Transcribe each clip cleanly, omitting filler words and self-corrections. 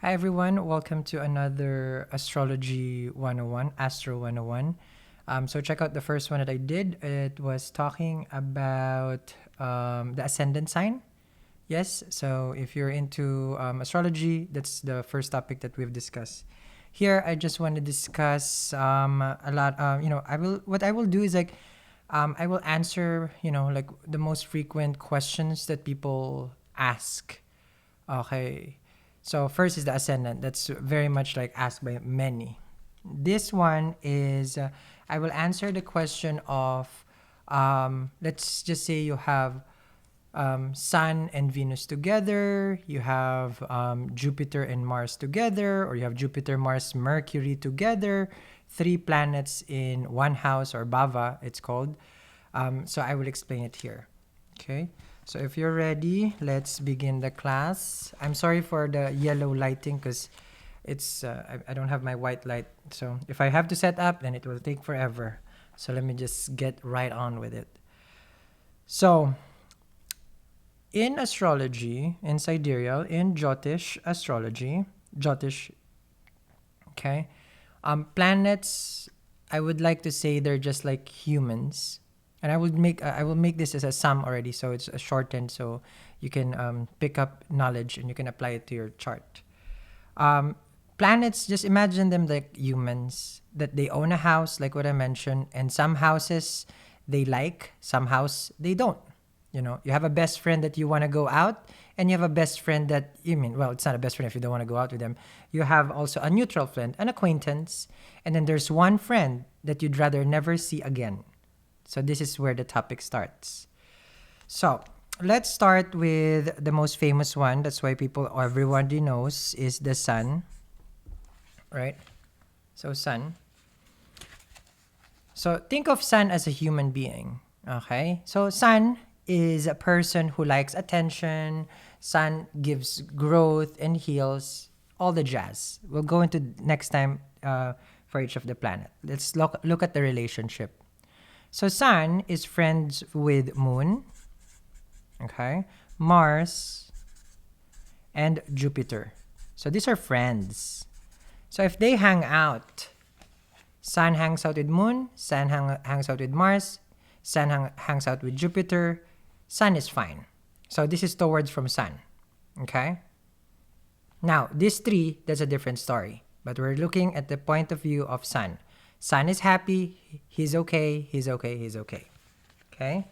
Hi everyone, welcome to another Astrology 101, Astro 101. So check out the first one that I did. It was talking about the ascendant sign. Yes, so if you're into astrology, that's the first topic that we've discussed. Here, I just want to discuss a lot. What I will do is I will answer like the most frequent questions that people ask. Okay. So first is the ascendant. That's very much like asked by many. This one is I will answer the question of let's just say you have Sun and Venus together, you have Jupiter and Mars together, or you have Jupiter, Mars, Mercury together, three planets in one house or bhava, it's called. So I will explain it here. Okay. So if you're ready, let's begin the class. I'm sorry for the yellow lighting because I don't have my white light. So if I have to set up, then it will take forever. So let me just get right on with it. So in astrology, in sidereal, in Jyotish astrology, Jyotish, okay, planets, I would like to say they're just like humans, and I will make this as a sum already, so it's a shortened, so you can pick up knowledge and you can apply it to your chart. Um, Planets, just imagine them like humans that they own a house, like what I mentioned, and some houses they like, some house they don't. You have a best friend that you want to go out, and you have a best friend that you mean, well, it's not a best friend if you don't want to go out with them. You have also a neutral friend, an acquaintance, and then there's one friend that you'd rather never see again. So this is where the topic starts. So let's start with the most famous one. That's why everybody knows is the sun, right? So sun. So think of sun as a human being. Okay. So sun is a person who likes attention. Sun gives growth and heals. All the jazz. We'll go into next time for each of the planet. Let's look at the relationship. So Sun is friends with Moon, okay, Mars, and Jupiter. So these are friends. So if they hang out, Sun hangs out with Moon, Sun hangs out with Mars, Sun hangs out with Jupiter, Sun is fine. So this is towards from Sun, okay? Now, these three, that's a different story. But we're looking at the point of view of Sun. Sun is happy, he's okay, he's okay, he's okay. Okay?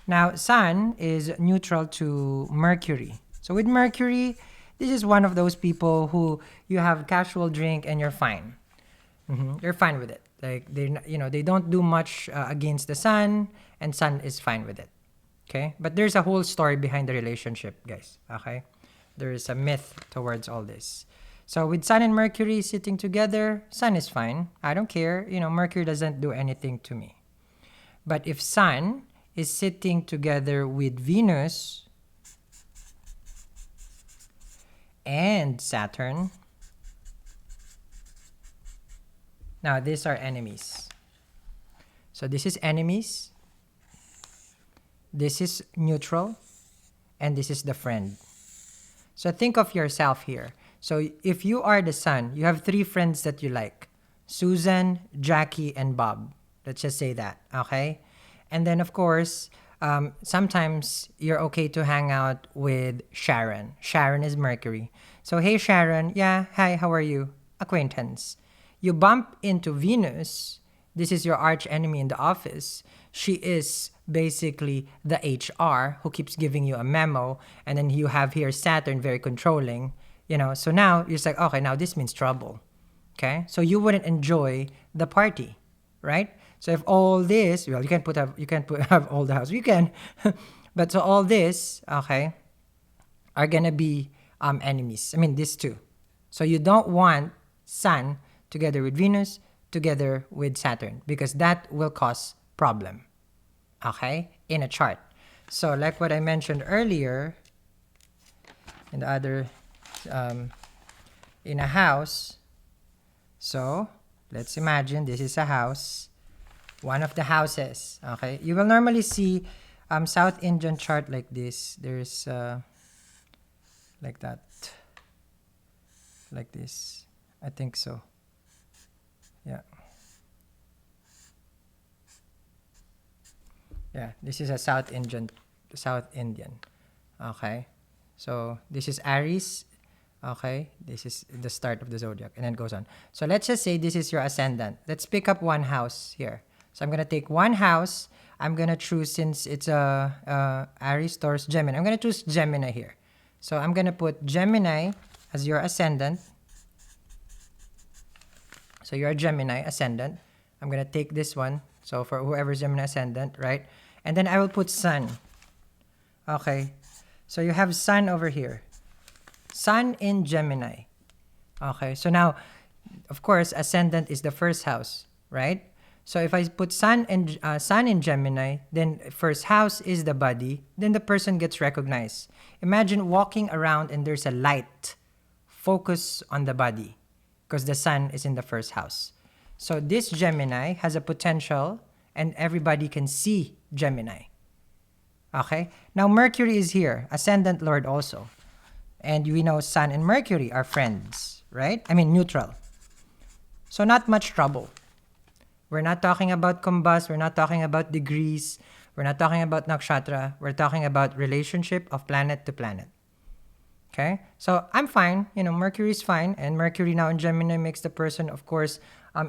Now, Sun is neutral to Mercury. So with Mercury, this is one of those people who you have casual drink and you're fine. You're fine with it. Like they don't do much against the Sun, and Sun is fine with it. Okay? But there's a whole story behind the relationship, guys. Okay? There is a myth towards all this. So with Sun and Mercury sitting together, Sun is fine. I don't care. Mercury doesn't do anything to me. But if Sun is sitting together with Venus and Saturn, now these are enemies. So this is enemies, this is neutral, and this is the friend. So think of yourself here. So if you are the Sun, you have three friends that you like: Susan, Jackie, and Bob. Let's just say that, okay? And then, of course, sometimes you're okay to hang out with Sharon. Sharon is Mercury. So, hey, Sharon. Yeah, hi, how are you? Acquaintance. You bump into Venus. This is your arch enemy in the office. She is basically the HR who keeps giving you a memo. And then you have here Saturn, very controlling. So now you're just like, okay, now this means trouble. Okay? So you wouldn't enjoy the party, right? So if all this, well, you can't have all the house. You can, but so all this, okay, are gonna be enemies. I mean, these two. So you don't want Sun together with Venus together with Saturn because that will cause problem. Okay, in a chart. So like what I mentioned earlier, in the other, in a house. So let's imagine this is a house. One of the houses, okay? You will normally see South Indian chart like this. There's like that. like this. I think so. Yeah. Yeah, this is a South Indian. Okay. So this is Aries. Okay. This is the start of the zodiac and then it goes on. So let's just say this is your ascendant. Let's pick up one house here. So I'm going to take one house. I'm going to choose, since it's a Aries, Taurus, Gemini. I'm going to choose Gemini here. So I'm going to put Gemini as your ascendant. So you're a Gemini ascendant. I'm going to take this one. So for whoever's Gemini ascendant, right? And then I will put Sun. Okay. So you have Sun over here. Sun in Gemini. Okay. So now, of course, ascendant is the first house, right? So if I put Sun in Gemini, then first house is the body, then the person gets recognized. Imagine walking around and there's a light. Focus on the body because the Sun is in the first house. So this Gemini has a potential and everybody can see Gemini. Okay? Now Mercury is here, ascendant lord also. And we know Sun and Mercury are friends, right? I mean neutral. So not much trouble. We're not talking about combust, we're not talking about degrees, we're not talking about nakshatra, we're talking about relationship of planet to planet. Okay? So I'm fine, Mercury is fine, and Mercury now in Gemini makes the person, of course,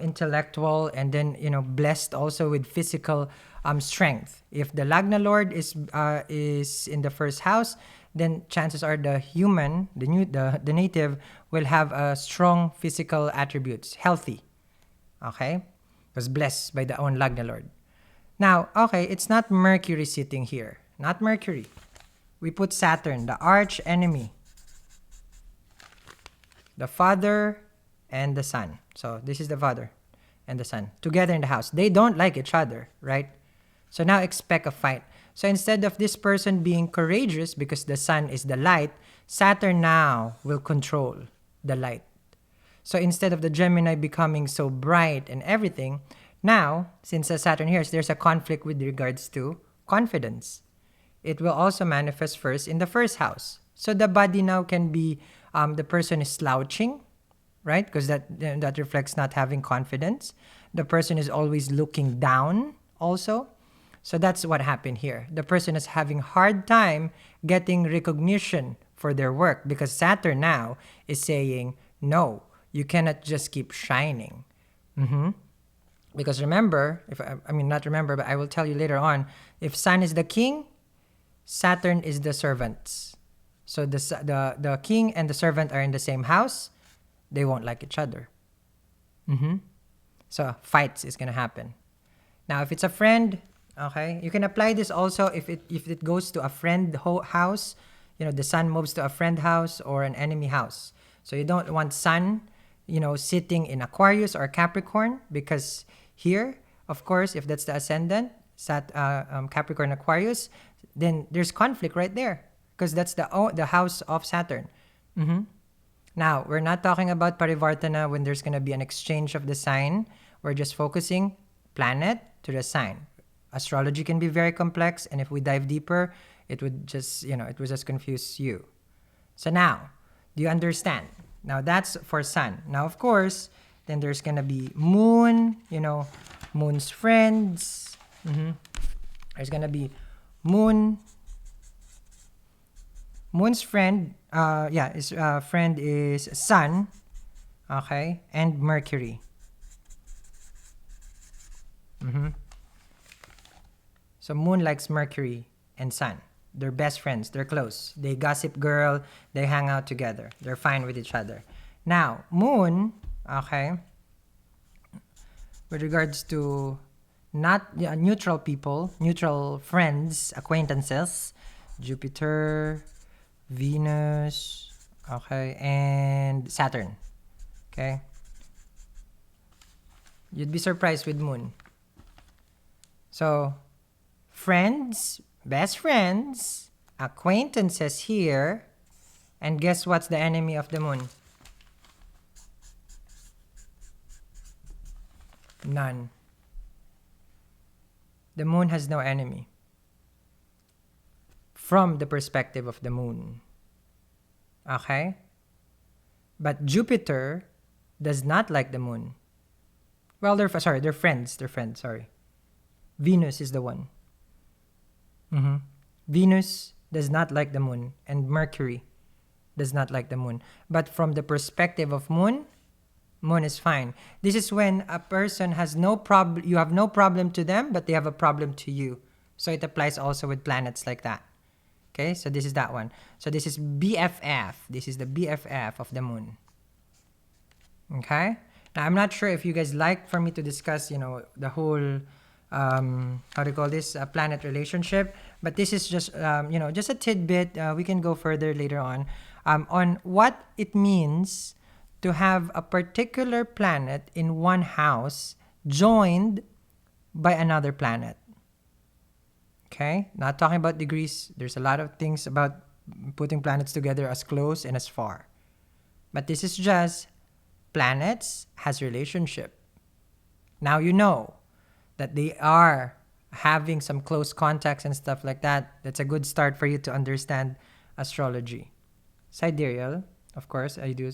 intellectual and then, blessed also with physical strength. If the Lagna Lord is in the first house, then chances are the human, the native, will have strong physical attributes, healthy. Okay? Was blessed by the own Lagna Lord. Now, okay, it's not Mercury sitting here. Not Mercury. We put Saturn, the arch enemy. The father and the son. So this is the father and the son together in the house. They don't like each other, right? So now expect a fight. So instead of this person being courageous because the sun is the light, Saturn now will control the light. So instead of the Gemini becoming so bright and everything, now, since the Saturn here, there's a conflict with regards to confidence. It will also manifest first in the first house. So the body now can be, the person is slouching, right? Because that reflects not having confidence. The person is always looking down also. So that's what happened here. The person is having hard time getting recognition for their work because Saturn now is saying, no, you cannot just keep shining. Because remember, not remember, but I will tell you later on, if Sun is the king, Saturn is the servants. So the king and the servant are in the same house, they won't like each other. So fights is going to happen. Now, if it's a friend, okay, you can apply this also if it goes to a friend house, the Sun moves to a friend house or an enemy house. So you don't want Sun sitting in Aquarius or Capricorn, because here, of course, if that's the ascendant, Capricorn, Aquarius, then there's conflict right there because that's the house of Saturn. Now, we're not talking about Parivartana when there's going to be an exchange of the sign. We're just focusing planet to the sign. Astrology can be very complex, and if we dive deeper, it would just confuse you. So now, do you understand? Now that's for Sun. Now, of course, then there's gonna be Moon, Moon's friends. There's gonna be Moon. Moon's friend, his friend is Sun, okay, and Mercury. So Moon likes Mercury and Sun. They're best friends. They're close. They gossip girl. They hang out together. They're fine with each other. Now, Moon, okay, with regards to neutral people, neutral friends, acquaintances, Jupiter, Venus, okay, and Saturn, okay? You'd be surprised with Moon. So, friends, best friends, acquaintances here, and guess what's the enemy of the Moon? None. The Moon has no enemy. From the perspective of the Moon. Okay? But Jupiter does not like the moon. Well, they're friends. They're friends. Sorry, Venus is the one. hmm Venus does not like the moon, and Mercury does not like the moon. But from the perspective of moon is fine. This is when a person has no problem. You have no problem to them, but they have a problem to you. So it applies also with planets like that. Okay, so this is that one. So this is BFF. This is the BFF of the moon. Okay. Now I'm not sure if you guys like for me to discuss, the whole how to call this planet relationship, but this is just just a tidbit. We can go further later on what it means to have a particular planet in one house joined by another planet. Okay, not talking about degrees. There's a lot of things about putting planets together as close and as far, but this is just planets has relationship. Now you know that they are having some close contacts and stuff like that. That's a good start for you to understand astrology. Sidereal, of course, I do.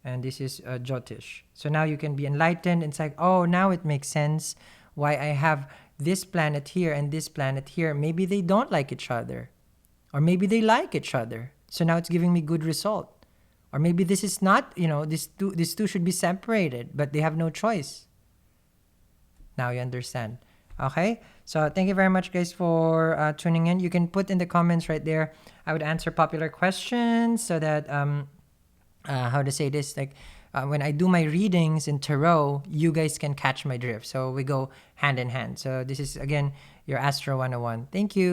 And this is Jyotish. So now you can be enlightened. It's like, oh, now it makes sense why I have this planet here and this planet here. Maybe they don't like each other. Or maybe they like each other. So now it's giving me good result. Or maybe this is not, these two should be separated, but they have no choice. Now you understand. Okay? So thank you very much, guys, for tuning in. You can put in the comments right there. I would answer popular questions so that, how to say this, like when I do my readings in tarot, you guys can catch my drift. So we go hand in hand. So this is, again, your Astro 101. Thank you.